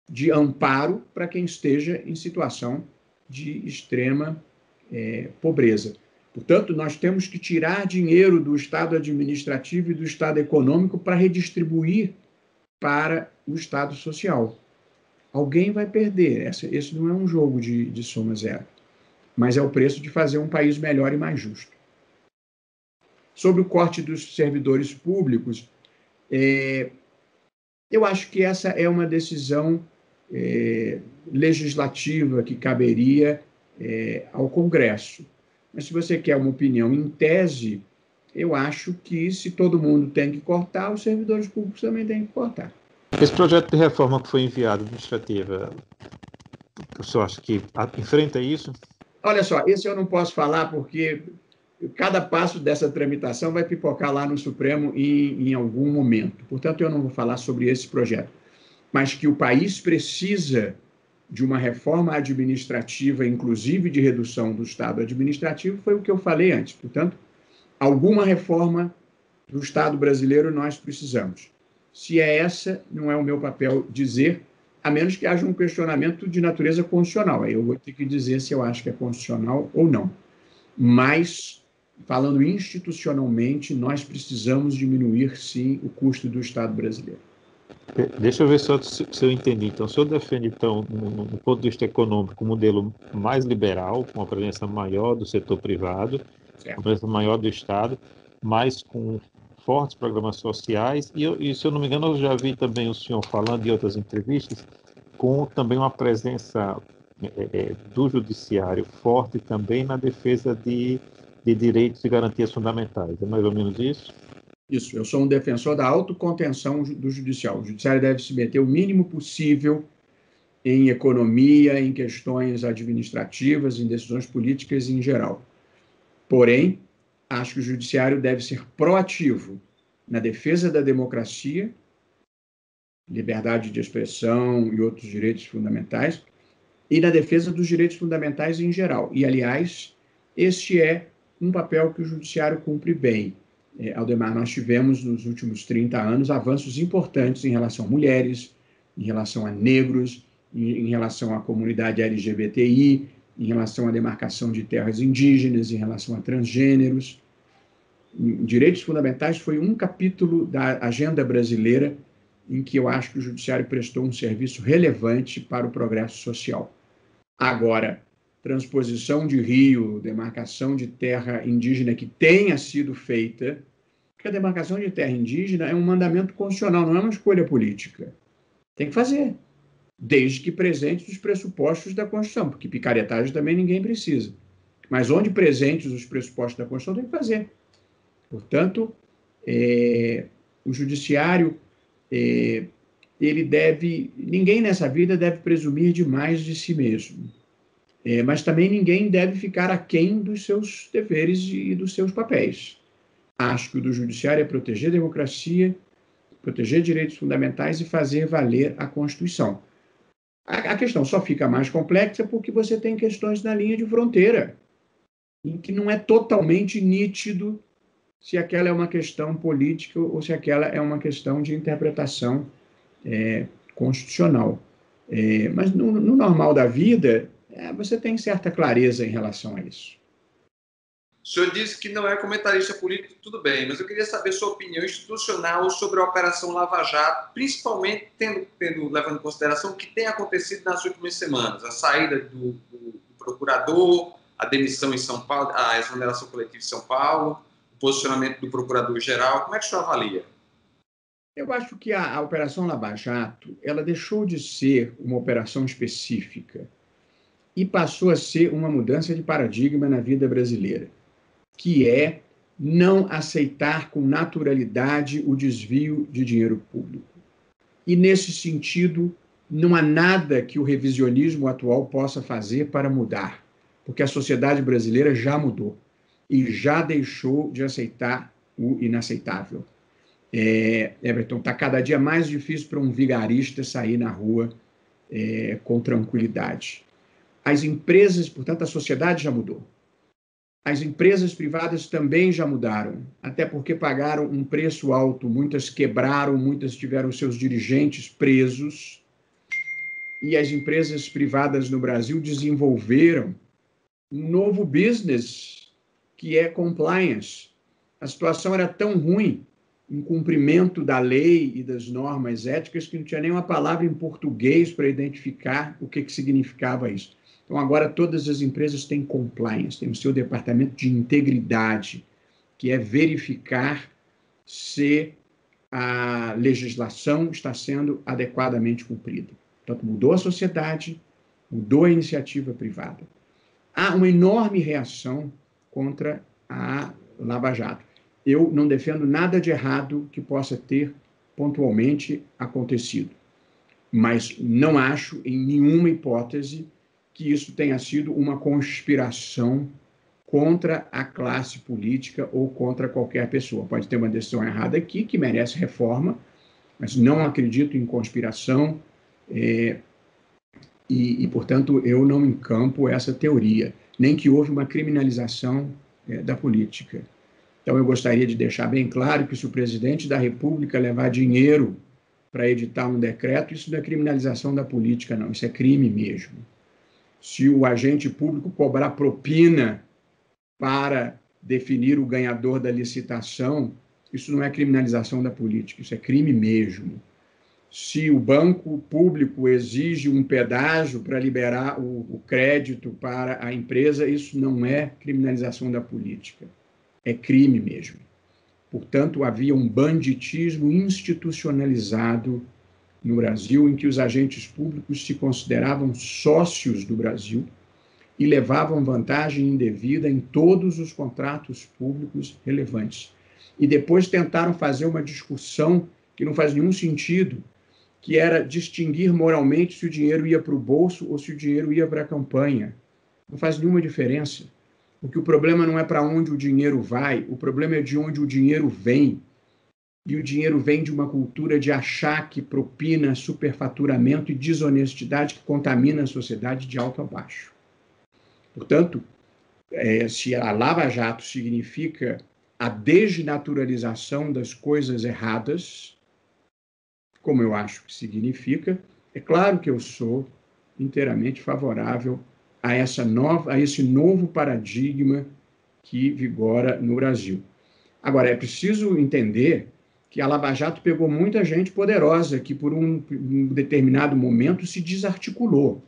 de amparo para quem esteja em situação de extrema pobreza. Portanto, nós temos que tirar dinheiro do Estado administrativo e do Estado econômico para redistribuir para o Estado social. Alguém vai perder. Esse não é um jogo de soma zero, mas é o preço de fazer um país melhor e mais justo. Sobre o corte dos servidores públicos, eu acho que essa é uma decisão legislativa que caberia ao Congresso. Mas se você quer uma opinião em tese, eu acho que se todo mundo tem que cortar, os servidores públicos também têm que cortar. Esse projeto de reforma que foi enviado administrativa, o senhor acha que enfrenta isso? Olha só, esse eu não posso falar porque cada passo dessa tramitação vai pipocar lá no Supremo em algum momento. Portanto, eu não vou falar sobre esse projeto. Mas que o país precisa de uma reforma administrativa, inclusive de redução do Estado administrativo, foi o que eu falei antes. Portanto, alguma reforma do Estado brasileiro nós precisamos. Se é essa, não é o meu papel dizer, a menos que haja um questionamento de natureza constitucional. Aí eu vou ter que dizer se eu acho que é constitucional ou não. Mas, falando institucionalmente, nós precisamos diminuir, sim, o custo do Estado brasileiro. Deixa eu ver se eu entendi. Então, o senhor defende, então, no ponto de vista econômico, um modelo mais liberal, com uma presença maior do setor privado, uma presença maior do Estado, mas com fortes programas sociais, e se eu não me engano, eu já vi também o senhor falando em outras entrevistas, com também uma presença do judiciário forte também na defesa de direitos e garantias fundamentais. É mais ou menos isso? Isso, eu sou um defensor da autocontenção do judicial. O judiciário deve se meter o mínimo possível em economia, em questões administrativas, em decisões políticas em geral. Porém, acho que o judiciário deve ser proativo na defesa da democracia, liberdade de expressão e outros direitos fundamentais, e na defesa dos direitos fundamentais em geral. E, aliás, este é um papel que o judiciário cumpre bem. Aldemar, nós tivemos nos últimos 30 anos avanços importantes em relação a mulheres, em relação a negros, em relação à comunidade LGBTI, em relação à demarcação de terras indígenas, em relação a transgêneros. Direitos fundamentais foi um capítulo da agenda brasileira em que eu acho que o judiciário prestou um serviço relevante para o progresso social. Agora, transposição de rio, demarcação de terra indígena que tenha sido feita, porque a demarcação de terra indígena é um mandamento constitucional, não é uma escolha política. Tem que fazer, desde que presente os pressupostos da Constituição, porque picaretagem também ninguém precisa. Mas onde presentes os pressupostos da Constituição, tem que fazer. Portanto, o judiciário, ninguém nessa vida deve presumir demais de si mesmo. Mas também ninguém deve ficar aquém dos seus deveres e dos seus papéis. Acho que o do judiciário é proteger a democracia, proteger direitos fundamentais e fazer valer a Constituição. A questão só fica mais complexa porque você tem questões na linha de fronteira, em que não é totalmente nítido se aquela é uma questão política ou se aquela é uma questão de interpretação constitucional. Mas no normal da vida, você tem certa clareza em relação a isso. O senhor disse que não é comentarista político, tudo bem, mas eu queria saber sua opinião institucional sobre a Operação Lava Jato, principalmente levando em consideração o que tem acontecido nas últimas semanas, a saída do procurador, a demissão em São Paulo, a exoneração coletiva em São Paulo, o posicionamento do procurador-geral. Como é que o senhor avalia? Eu acho que a Operação Lava Jato, ela deixou de ser uma operação específica e passou a ser uma mudança de paradigma na vida brasileira, que é não aceitar com naturalidade o desvio de dinheiro público. E, nesse sentido, não há nada que o revisionismo atual possa fazer para mudar, porque a sociedade brasileira já mudou e já deixou de aceitar o inaceitável. Everton, está cada dia mais difícil para um vigarista sair na rua com tranquilidade. As empresas, portanto, a sociedade já mudou. As empresas privadas também já mudaram, até porque pagaram um preço alto, muitas quebraram, muitas tiveram seus dirigentes presos, e as empresas privadas no Brasil desenvolveram um novo business, que é compliance. A situação era tão ruim, em cumprimento da lei e das normas éticas, que não tinha nenhuma palavra em português para identificar o que significava isso. Então, agora todas as empresas têm compliance, têm o seu departamento de integridade, que é verificar se a legislação está sendo adequadamente cumprida. Portanto, mudou a sociedade, mudou a iniciativa privada. Há uma enorme reação contra a Lava Jato. Eu não defendo nada de errado que possa ter pontualmente acontecido, mas não acho, em nenhuma hipótese, que isso tenha sido uma conspiração contra a classe política ou contra qualquer pessoa. Pode ter uma decisão errada aqui que merece reforma, mas não acredito em conspiração portanto, eu não encampo essa teoria, nem que houve uma criminalização da política. Então, eu gostaria de deixar bem claro que se o presidente da República levar dinheiro para editar um decreto, isso não é criminalização da política, não, isso é crime mesmo. Se o agente público cobrar propina para definir o ganhador da licitação, isso não é criminalização da política, isso é crime mesmo. Se o banco público exige um pedágio para liberar o crédito para a empresa, isso não é criminalização da política, é crime mesmo. Portanto, havia um banditismo institucionalizado no Brasil, em que os agentes públicos se consideravam sócios do Brasil e levavam vantagem indevida em todos os contratos públicos relevantes. E depois tentaram fazer uma discussão que não faz nenhum sentido, que era distinguir moralmente se o dinheiro ia para o bolso ou se o dinheiro ia para a campanha. Não faz nenhuma diferença, porque o problema não é para onde o dinheiro vai, o problema é de onde o dinheiro vem. E o dinheiro vem de uma cultura de achaque, propina, superfaturamento e desonestidade que contamina a sociedade de alto a baixo. Portanto, se a Lava Jato significa a desnaturalização das coisas erradas, como eu acho que significa, é claro que eu sou inteiramente favorável a esse novo paradigma que vigora no Brasil. Agora, é preciso entender que a Lava Jato pegou muita gente poderosa que, por um determinado momento, se desarticulou.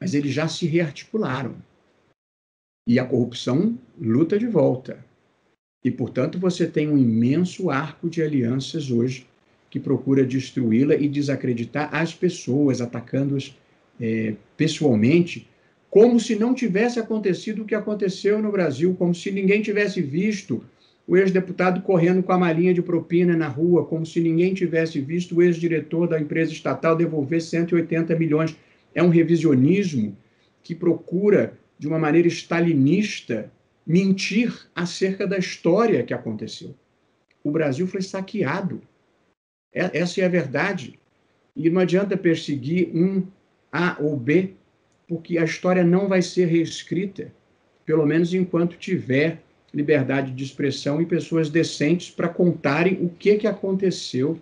Mas eles já se rearticularam. E a corrupção luta de volta. E, portanto, você tem um imenso arco de alianças hoje que procura destruí-la e desacreditar as pessoas, atacando-as pessoalmente, como se não tivesse acontecido o que aconteceu no Brasil, como se ninguém tivesse visto o ex-deputado correndo com a malinha de propina na rua, como se ninguém tivesse visto o ex-diretor da empresa estatal devolver 180 milhões. É um revisionismo que procura, de uma maneira stalinista, mentir acerca da história que aconteceu. O Brasil foi saqueado. Essa é a verdade. E não adianta perseguir um A ou B, porque a história não vai ser reescrita, pelo menos enquanto tiver liberdade de expressão e pessoas decentes para contarem o que aconteceu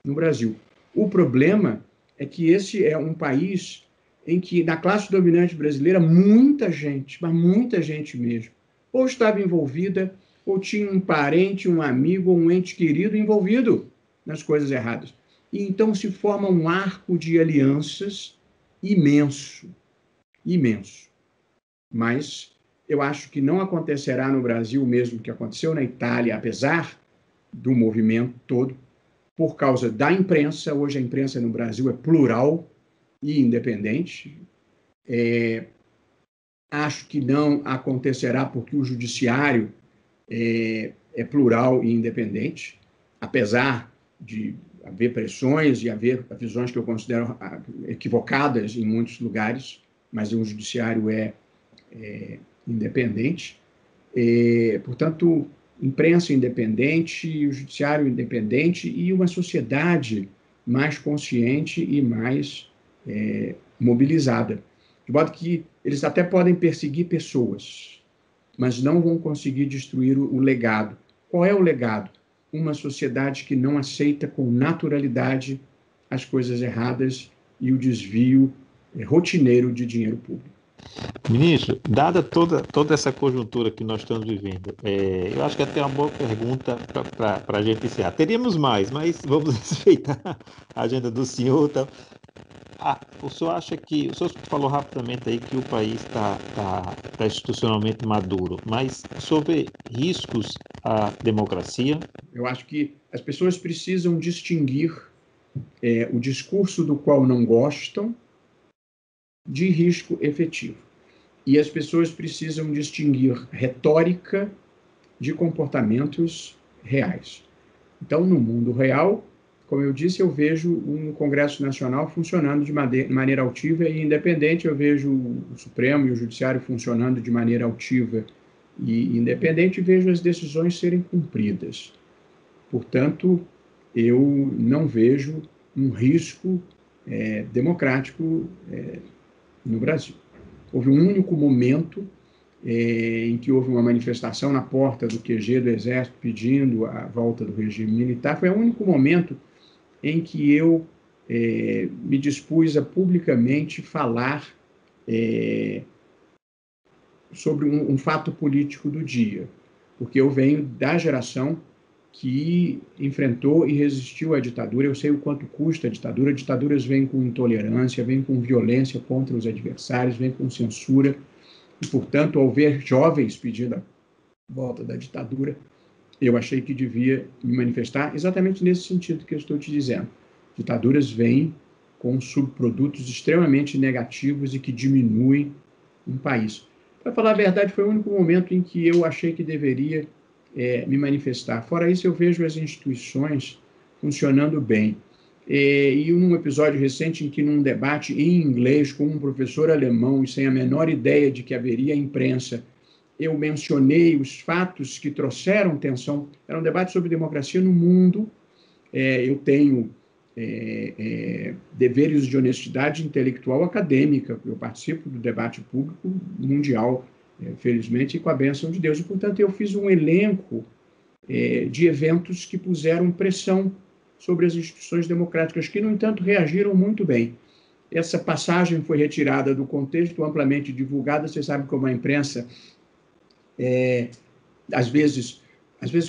no Brasil. O problema é que esse é um país em que, na classe dominante brasileira, muita gente, mas muita gente mesmo, ou estava envolvida, ou tinha um parente, um amigo, ou um ente querido envolvido nas coisas erradas. E então se forma um arco de alianças imenso, imenso. Mas eu acho que não acontecerá no Brasil o mesmo que aconteceu na Itália, apesar do movimento todo, por causa da imprensa. Hoje a imprensa no Brasil é plural e independente. Acho que não acontecerá porque o judiciário é plural e independente, apesar de haver pressões e haver visões que eu considero equivocadas em muitos lugares, mas o judiciário é independente. Portanto, imprensa independente, o judiciário independente e uma sociedade mais consciente e mais mobilizada. De modo que eles até podem perseguir pessoas, mas não vão conseguir destruir o legado. Qual é o legado? Uma sociedade que não aceita com naturalidade as coisas erradas e o desvio rotineiro de dinheiro público. Ministro, dada toda essa conjuntura que nós estamos vivendo, eu acho que até uma boa pergunta para a gente encerrar. Teríamos mais, mas vamos respeitar a agenda do senhor. Então. O senhor acha que... O senhor falou rapidamente aí que o país está institucionalmente maduro, mas sobre riscos à democracia? Eu acho que as pessoas precisam distinguir o discurso do qual não gostam de risco efetivo. E as pessoas precisam distinguir retórica de comportamentos reais. Então, no mundo real, como eu disse, eu vejo um Congresso Nacional funcionando de maneira altiva e independente, eu vejo o Supremo e o Judiciário funcionando de maneira altiva e independente, e vejo as decisões serem cumpridas. Portanto, eu não vejo um risco democrático no Brasil. Houve um único momento em que houve uma manifestação na porta do QG do Exército pedindo a volta do regime militar. Foi o único momento em que eu me dispus a publicamente falar sobre um fato político do dia, porque eu venho da geração que enfrentou e resistiu à ditadura. Eu sei o quanto custa a ditadura. Ditaduras vêm com intolerância, vêm com violência contra os adversários, vêm com censura. E, portanto, ao ver jovens pedindo a volta da ditadura, eu achei que devia me manifestar exatamente nesse sentido que eu estou te dizendo. Ditaduras vêm com subprodutos extremamente negativos e que diminuem um país. Para falar a verdade, foi o único momento em que eu achei que deveria me manifestar. Fora isso, eu vejo as instituições funcionando bem. E num episódio recente em que, num debate em inglês com um professor alemão e sem a menor ideia de que haveria imprensa, eu mencionei os fatos que trouxeram tensão. Era um debate sobre democracia no mundo. Eu tenho deveres de honestidade intelectual acadêmica. Eu participo do debate público mundial, felizmente, e com a bênção de Deus. E, portanto, eu fiz um elenco de eventos que puseram pressão sobre as instituições democráticas, que, no entanto, reagiram muito bem. Essa passagem foi retirada do contexto, amplamente divulgada. Você sabe como a imprensa, às vezes,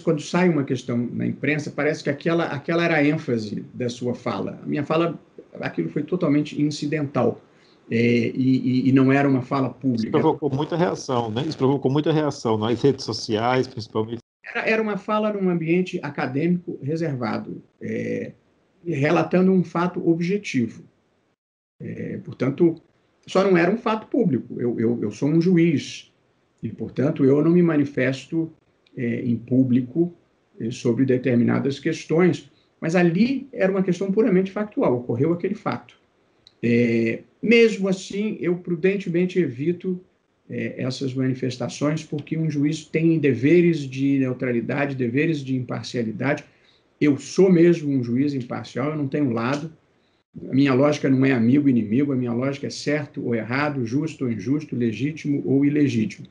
quando sai uma questão na imprensa, parece que aquela era a ênfase da sua fala. A minha fala, aquilo foi totalmente incidental. E não era uma fala pública. Isso provocou muita reação, né? Isso provocou muita reação nas redes sociais, principalmente. Era uma fala num ambiente acadêmico reservado, relatando um fato objetivo. Portanto, só não era um fato público. Eu sou um juiz e, portanto, eu não me manifesto em público sobre determinadas questões, mas ali era uma questão puramente factual, ocorreu aquele fato. Mesmo assim, eu prudentemente evito essas manifestações, porque um juiz tem deveres de neutralidade, deveres de imparcialidade. Eu sou mesmo um juiz imparcial, eu não tenho lado. A minha lógica não é amigo e inimigo, a minha lógica é certo ou errado, justo ou injusto, legítimo ou ilegítimo.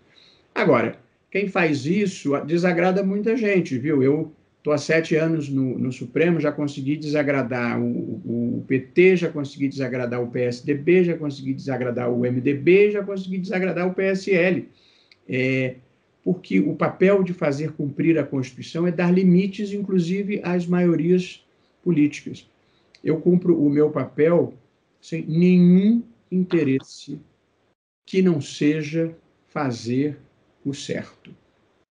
Agora, quem faz isso desagrada muita gente, viu? Eu estou há 7 anos no Supremo, já consegui desagradar o PT, já consegui desagradar o PSDB, já consegui desagradar o MDB, já consegui desagradar o PSL. Porque o papel de fazer cumprir a Constituição é dar limites, inclusive, às maiorias políticas. Eu cumpro o meu papel sem nenhum interesse que não seja fazer o certo.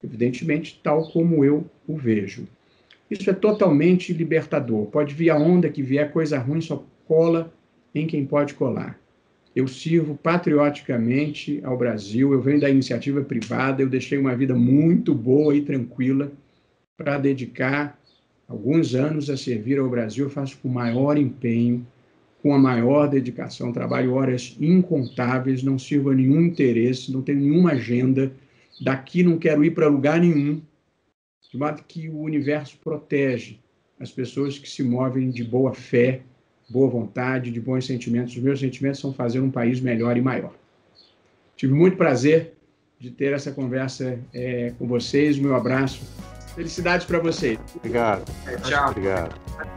Evidentemente, tal como eu o vejo. Isso é totalmente libertador. Pode vir a onda que vier, coisa ruim só cola em quem pode colar. eu sirvo patrioticamente ao Brasil, eu venho da iniciativa privada, eu deixei uma vida muito boa e tranquila para dedicar alguns anos a servir ao Brasil. Eu faço com o maior empenho, com a maior dedicação, trabalho horas incontáveis, não sirvo a nenhum interesse, não tenho nenhuma agenda, daqui não quero ir para lugar nenhum, de modo que o universo protege as pessoas que se movem de boa fé, boa vontade, de bons sentimentos. Os meus sentimentos são fazer um país melhor e maior. Tive muito prazer de ter essa conversa com vocês, meu abraço. Felicidades para vocês. Obrigado. Tchau. Obrigado.